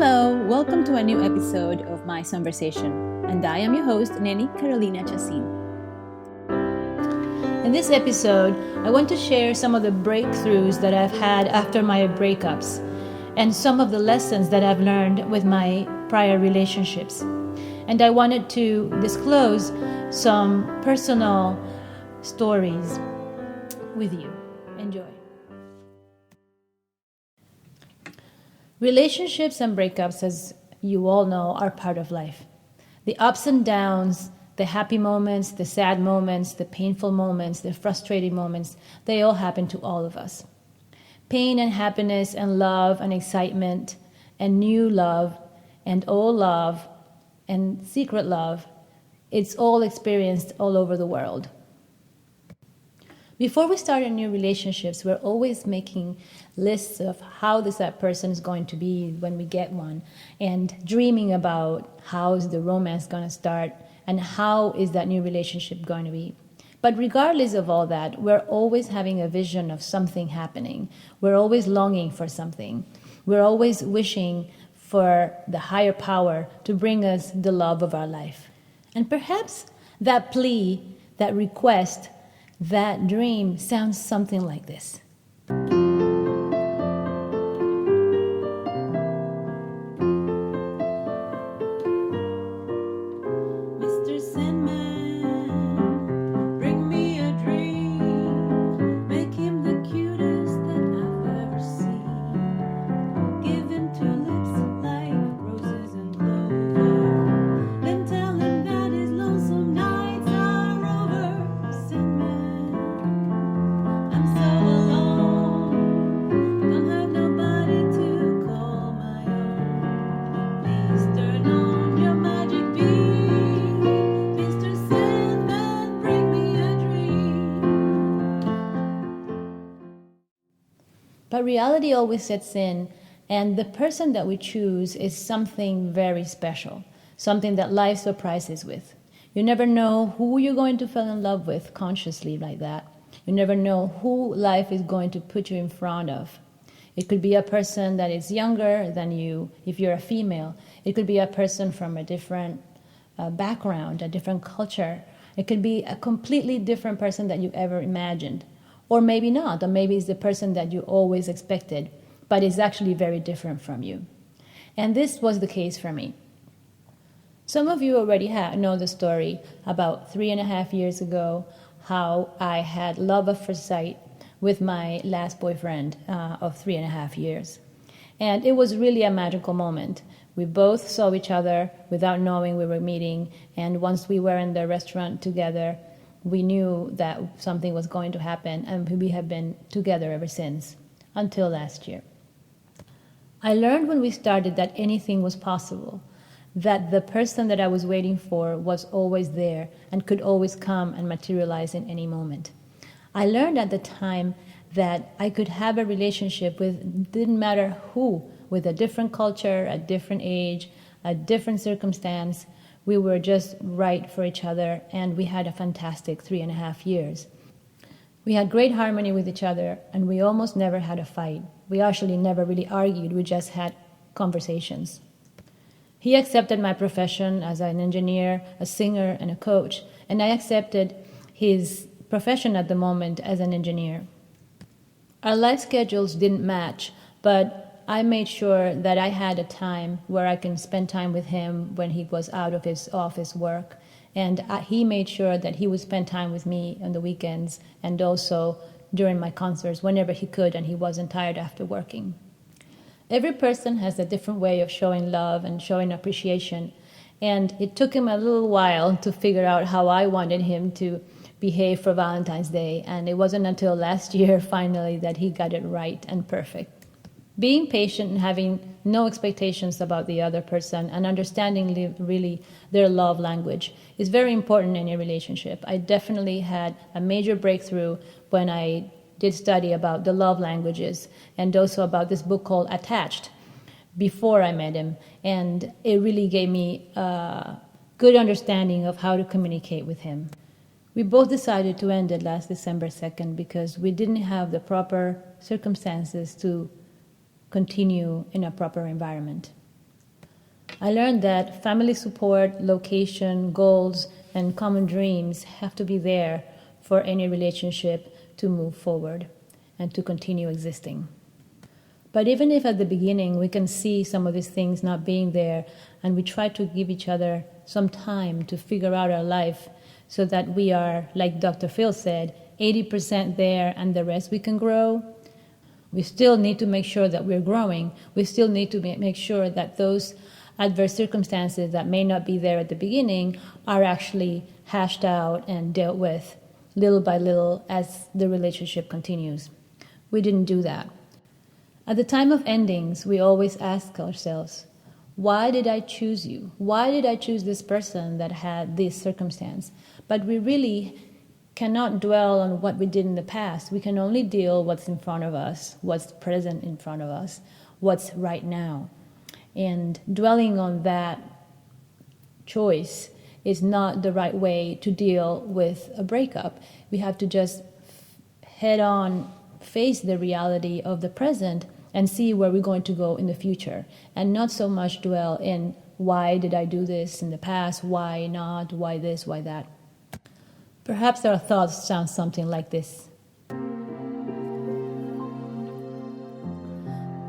Hello, welcome to a new episode of My Conversation, and I am your host, Neni Carolina Chacin. In this episode, I want to share some of the breakthroughs that I've had after my breakups and some of the lessons that I've learned with my prior relationships. And I wanted to disclose some personal stories with you. Enjoy. Relationships and breakups, as you all know, are part of life. The ups and downs, the happy moments, the sad moments, the painful moments, the frustrating moments, they all happen to all of us. Pain and happiness and love and excitement and new love and old love and secret love, it's all experienced all over the world. Before we start our new relationships, we're always making lists of how that person is going to be when we get one, and dreaming about how is the romance going to start and how is that new relationship going to be. But regardless of all that, we're always having a vision of something happening. We're always longing for something. We're always wishing for the higher power to bring us the love of our life. And perhaps that plea, that request, that dream sounds something like this. Mr. Sandman, bring me a dream. Make him the cutest that I've ever seen. Give him tulips like roses and clover. Then tell him that his lonesome nights are over. Sandman, I'm so alone. Don't have nobody to call my own. Please turn on your magic beam. Mr. Sandman, bring me a dream. But reality always sets in, and the person that we choose is something very special, something that life surprises with. You never know who you're going to fall in love with consciously like that. You never know who life is going to put you in front of. It could be a person that is younger than you, if you're a female. It could be a person from a different background, a different culture. It could be a completely different person that you ever imagined. Or maybe not, or maybe it's the person that you always expected, but is actually very different from you. And this was the case for me. Some of you already know the story about 3.5 years ago, how I had love at first sight with my last boyfriend of 3.5 years. And it was really a magical moment. We both saw each other without knowing we were meeting, and once we were in the restaurant together, we knew that something was going to happen, and we have been together ever since, until last year. I learned when we started that anything was possible, that the person that I was waiting for was always there and could always come and materialize in any moment. I learned at the time that I could have a relationship with, didn't matter who, with a different culture, a different age, a different circumstance. We were just right for each other, and we had a fantastic 3.5 years. We had great harmony with each other, and we almost never had a fight. We actually never really argued, we just had conversations. He accepted my profession as an engineer, a singer, and a coach, and I accepted his profession at the moment as an engineer. Our life schedules didn't match, but I made sure that I had a time where I can spend time with him when he was out of his office work, and he made sure that he would spend time with me on the weekends and also during my concerts whenever he could and he wasn't tired after working. Every person has a different way of showing love and showing appreciation, and it took him a little while to figure out how I wanted him to behave for Valentine's Day, and it wasn't until last year finally that he got it right and perfect. Being patient and having no expectations about the other person and understanding really their love language is very important in a relationship. I definitely had a major breakthrough when I did study about the love languages and also about this book called Attached before I met him. And it really gave me a good understanding of how to communicate with him. We both decided to end it last December 2nd because we didn't have the proper circumstances to continue in a proper environment. I learned that family support, location, goals, and common dreams have to be there for any relationship to move forward and to continue existing. But even if at the beginning we can see some of these things not being there, and we try to give each other some time to figure out our life so that we are, like Dr. Phil said, 80% there and the rest we can grow, we still need to make sure that we're growing. We still need to make sure that those adverse circumstances that may not be there at the beginning are actually hashed out and dealt with little by little as the relationship continues. We didn't do that. At the time of endings, we always ask ourselves, why did I choose you? Why did I choose this person that had this circumstance? But we really cannot dwell on what we did in the past. We can only deal what's in front of us, what's present in front of us, what's right now. And dwelling on that choice is not the right way to deal with a breakup. We have to just head on face the reality of the present and see where we're going to go in the future, and not so much dwell in why did I do this in the past, why not, why this, why that. Perhaps our thoughts sound something like this.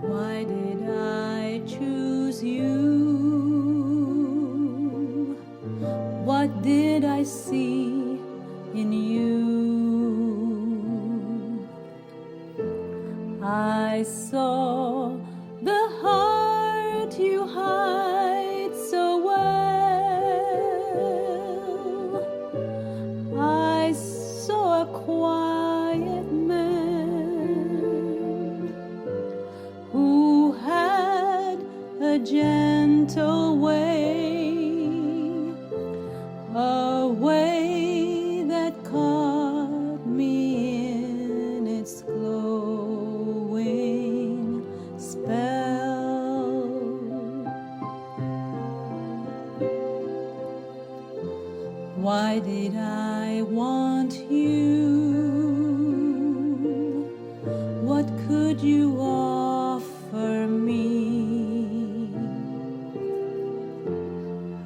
Why did I choose you? What did I see in you? I saw the heart you hide so well. I saw a quiet man who had a gentle way, a way that caught me in its glowing spell. Why did I want you? What could you offer me?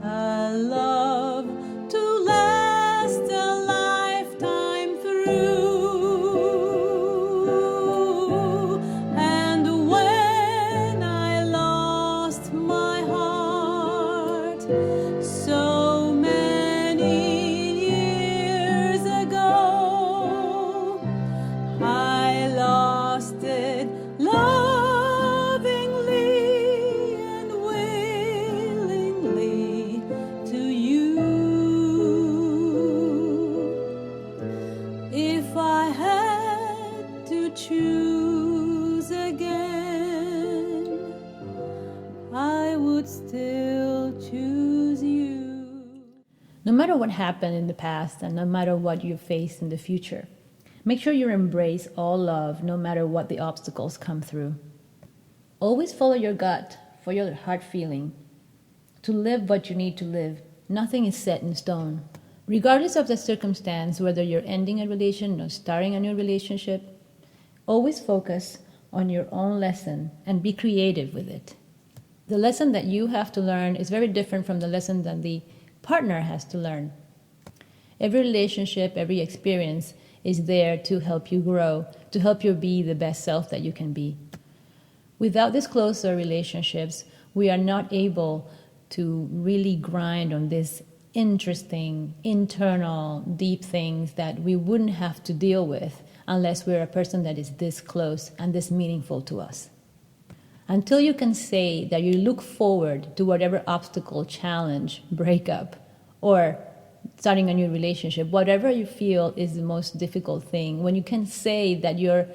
A love to last a lifetime through. And when I lost my heart so many years ago, I lost it lovingly and willingly to you. If I had to choose again, I would still choose you. No matter what happened in the past and no matter what you face in the future, make sure you embrace all love no matter what the obstacles come through. Always follow your gut for your heart feeling. To live what you need to live, nothing is set in stone. Regardless of the circumstance, whether you're ending a relation or starting a new relationship, always focus on your own lesson and be creative with it. The lesson that you have to learn is very different from the lesson that the partner has to learn. Every relationship, every experience is there to help you grow, to help you be the best self that you can be. Without these closer relationships, we are not able to really grind on these interesting, internal, deep things that we wouldn't have to deal with unless we're a person that is this close and this meaningful to us. Until you can say that you look forward to whatever obstacle, challenge, breakup, or starting a new relationship, whatever you feel is the most difficult thing, when you can say that you're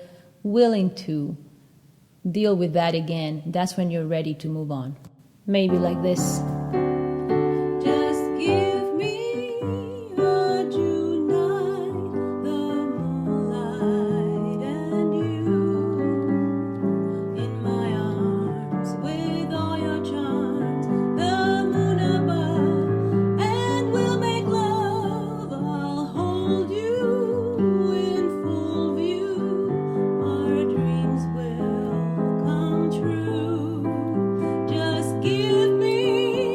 willing to deal with that again, that's when you're ready to move on. Maybe like this. Just give me a June night, the moonlight and you in my arms with all your charms, the moon above, and we'll make love. I'll hold you in full view. Our dreams will come true. Just give me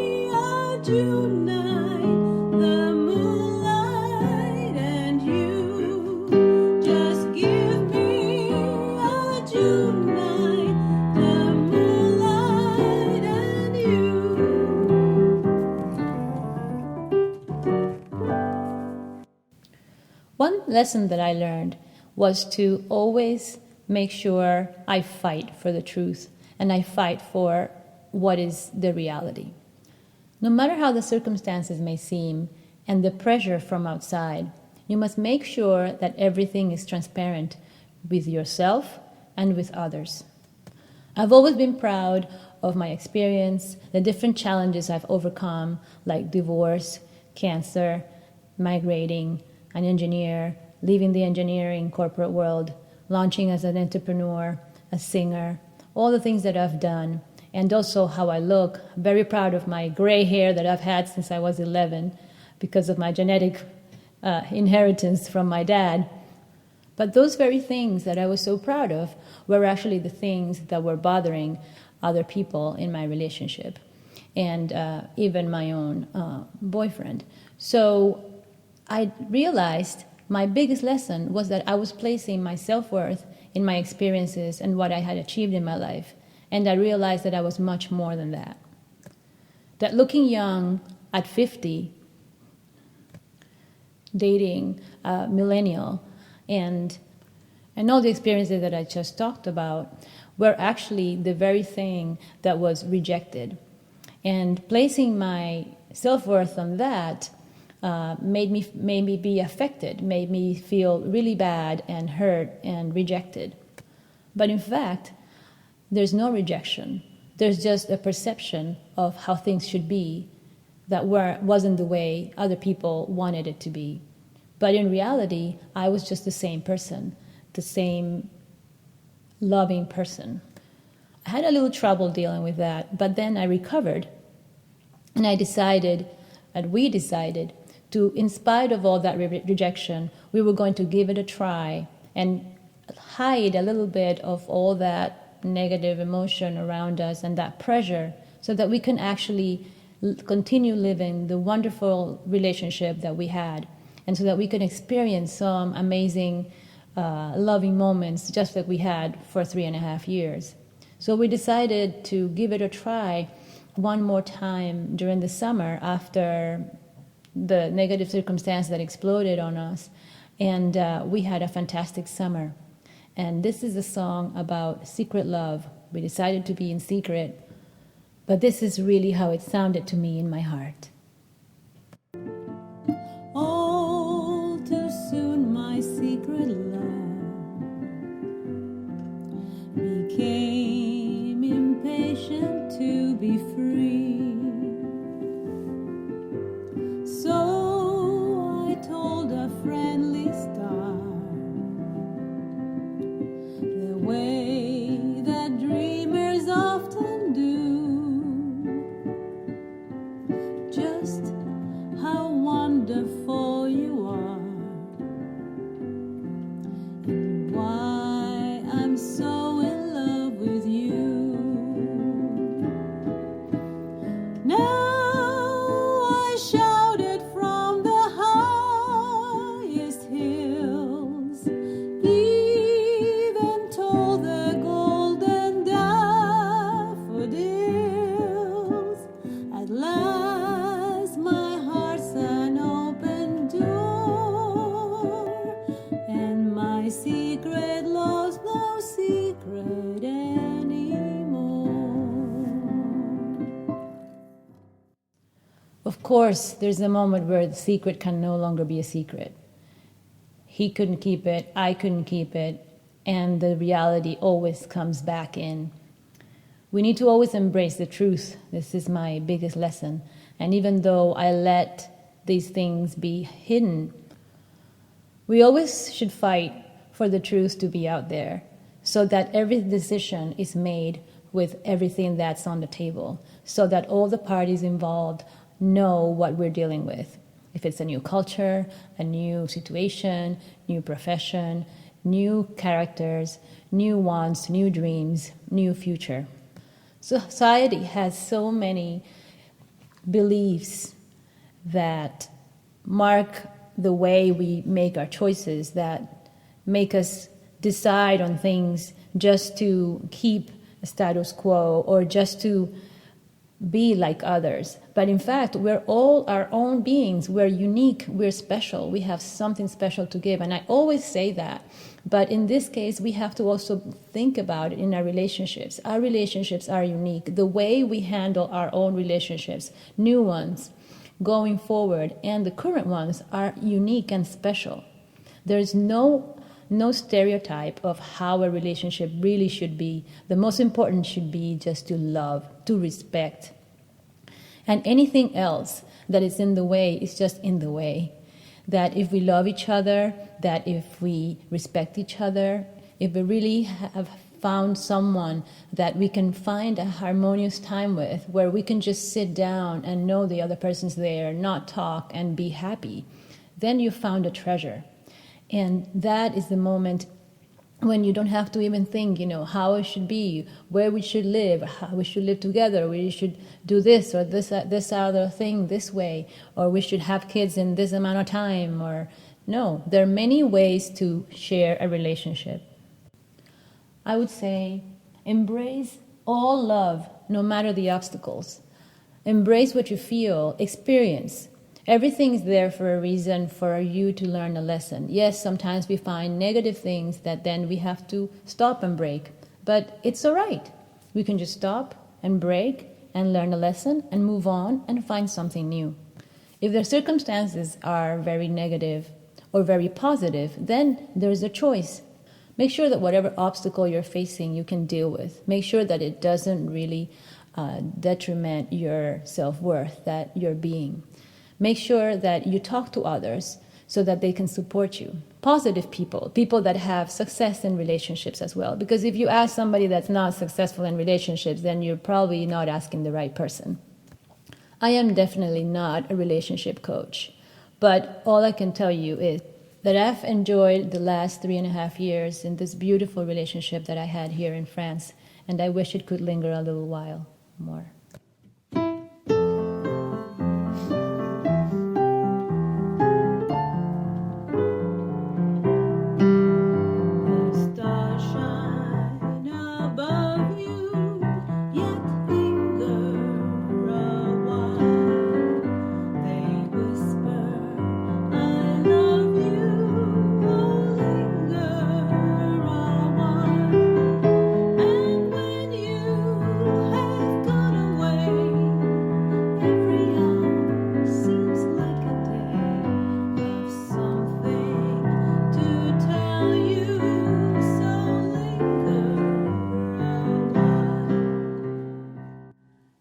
lesson that I learned was to always make sure I fight for the truth and I fight for what is the reality. No matter how the circumstances may seem and the pressure from outside, you must make sure that everything is transparent with yourself and with others. I've always been proud of my experience, the different challenges I've overcome, like divorce, cancer, migrating, an engineer, leaving the engineering corporate world, launching as an entrepreneur, a singer, all the things that I've done, and also how I look. I'm very proud of my gray hair that I've had since I was 11 because of my genetic inheritance from my dad. But those very things that I was so proud of were actually the things that were bothering other people in my relationship and even my own boyfriend. So I realized my biggest lesson was that I was placing my self-worth in my experiences and what I had achieved in my life. And I realized that I was much more than that. That looking young at 50, dating a millennial, and all the experiences that I just talked about were actually the very thing that was rejected. And placing my self-worth on that made me be affected, made me feel really bad and hurt and rejected. But in fact, there's no rejection. There's just a perception of how things should be that wasn't the way other people wanted it to be. But in reality, I was just the same person, the same loving person. I had a little trouble dealing with that, but then I recovered. And we decided to, in spite of all that rejection, we were going to give it a try and hide a little bit of all that negative emotion around us and that pressure so that we can actually continue living the wonderful relationship that we had, and so that we can experience some amazing loving moments just like we had for 3.5 years. So we decided to give it a try one more time during the summer after the negative circumstance that exploded on us, and we had a fantastic summer. And this is a song about secret love. We decided to be in secret, but this is really how it sounded to me in my heart. All too soon my secret love became impatient to be free. So I told a friendly star the way that dreamers often do, just how wonderful you are, and why I'm so in love with you. Now I shouted from the highest hills, even told the golden daffodils. At last my heart's an open door, and my secret love's no secret anymore. Of course, there's a moment where the secret can no longer be a secret. He couldn't keep it, I couldn't keep it, and the reality always comes back in. We need to always embrace the truth. This is my biggest lesson. And even though I let these things be hidden, we always should fight for the truth to be out there so that every decision is made with everything that's on the table, so that all the parties involved know what we're dealing with. If it's a new culture, a new situation, new profession, new characters, new wants, new dreams, new future. Society has so many beliefs that mark the way we make our choices, that make us decide on things just to keep a status quo or just to be like others. But in fact, we're all our own beings. We're unique. We're special. We have something special to give. And I always say that. But in this case, we have to also think about it in our relationships. Our relationships are unique. The way we handle our own relationships, new ones, going forward, and the current ones are unique and special. There's no stereotype of how a relationship really should be. The most important should be just to love, to respect. And anything else that is in the way is just in the way. That if we love each other, that if we respect each other, if we really have found someone that we can find a harmonious time with, where we can just sit down and know the other person's there, not talk, and be happy, then you found a treasure. And that is the moment when you don't have to even think, how it should be, where we should live, how we should live together, we should do this or this other thing this way, or we should have kids in this amount of time, or no. There are many ways to share a relationship. I would say embrace all love, no matter the obstacles. Embrace what you feel, experience. Everything is there for a reason, for you to learn a lesson. Yes, sometimes we find negative things that then we have to stop and break. But it's all right. We can just stop and break and learn a lesson and move on and find something new. If the circumstances are very negative or very positive, then there's a choice. Make sure that whatever obstacle you're facing, you can deal with. Make sure that it doesn't really detriment your self-worth, that your being. Make sure that you talk to others so that they can support you. Positive people that have success in relationships as well. Because if you ask somebody that's not successful in relationships, then you're probably not asking the right person. I am definitely not a relationship coach. But all I can tell you is that I've enjoyed the last 3.5 years in this beautiful relationship that I had here in France. And I wish it could linger a little while more.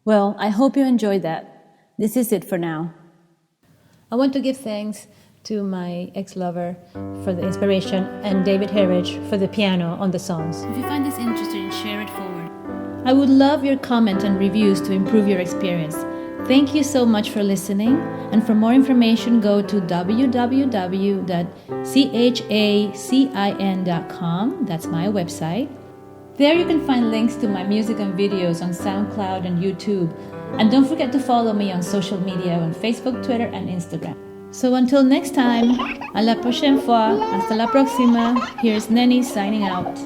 Well, I hope you enjoyed that. This is it for now. I want to give thanks to my ex-lover for the inspiration and David Herridge for the piano on the songs. If you find this interesting, share it forward. I would love your comment and reviews to improve your experience. Thank you so much for listening. And for more information, go to www.chacin.com. That's my website. There you can find links to my music and videos on SoundCloud and YouTube. And don't forget to follow me on social media on Facebook, Twitter, and Instagram. So until next time, à la prochaine fois, hasta la próxima. Here's Nenny signing out.